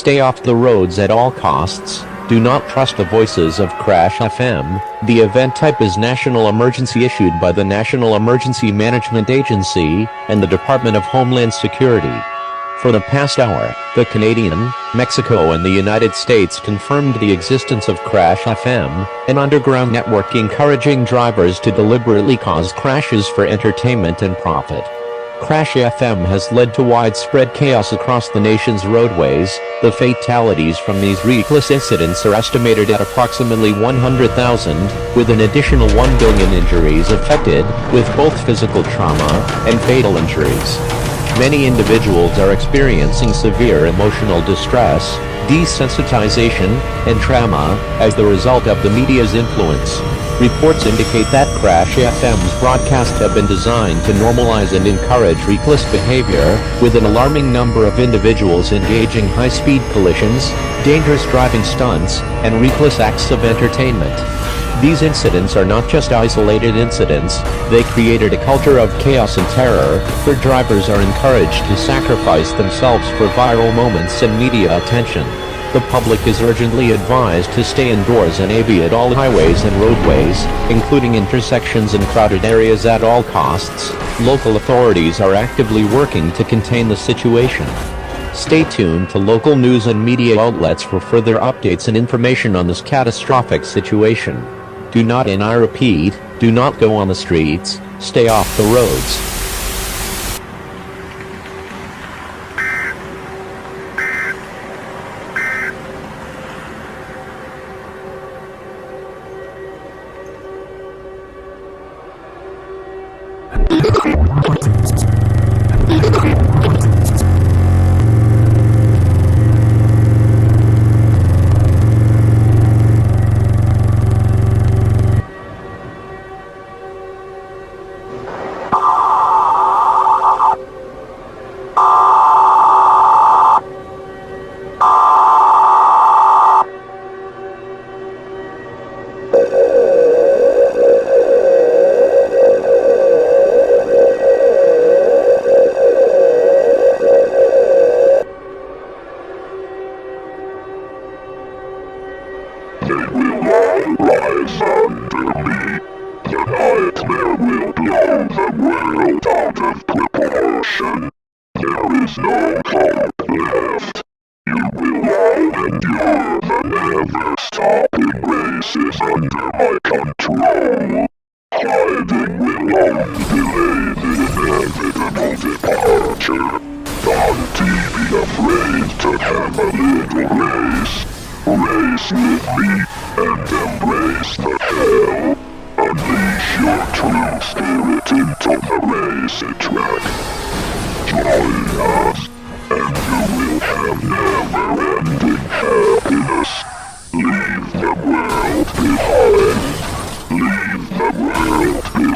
Stay off the roads at all costs. Do not trust the voices of Crash FM. The event type is National Emergency, issued by the National Emergency Management Agency and the Department of Homeland Security. For the past hour, the Canadian, Mexico and the United States confirmed the existence of Crash FM, an underground network encouraging drivers to deliberately cause crashes for entertainment and profit. Crash FM has led to widespread chaos across the nation's roadways. The fatalities from these reckless incidents are estimated at approximately 100,000, with an additional 1 billion injuries affected, with both physical trauma and fatal injuries. Many individuals are experiencing severe emotional distress, desensitization, and trauma as the result of the media's influence. Reports indicate that Crash FM's broadcasts have been designed to normalize and encourage reckless behavior, with an alarming number of individuals engaging high-speed collisions, dangerous driving stunts, and reckless acts of entertainment. These incidents are not just isolated incidents, they created a culture of chaos and terror, where drivers are encouraged to sacrifice themselves for viral moments and media attention. The public is urgently advised to stay indoors and at all highways and roadways, including intersections and crowded areas at all costs. Local authorities are actively working to contain the situation. Stay tuned to local news and media outlets for further updates and information on this catastrophic situation. Do not, and I repeat, do not go on the streets, stay off the roads. Race with me and embrace the hell. Unleash your true spirit into the racing track. Join us, and you will have never-ending happiness. Leave the world behind. Leave the world behind.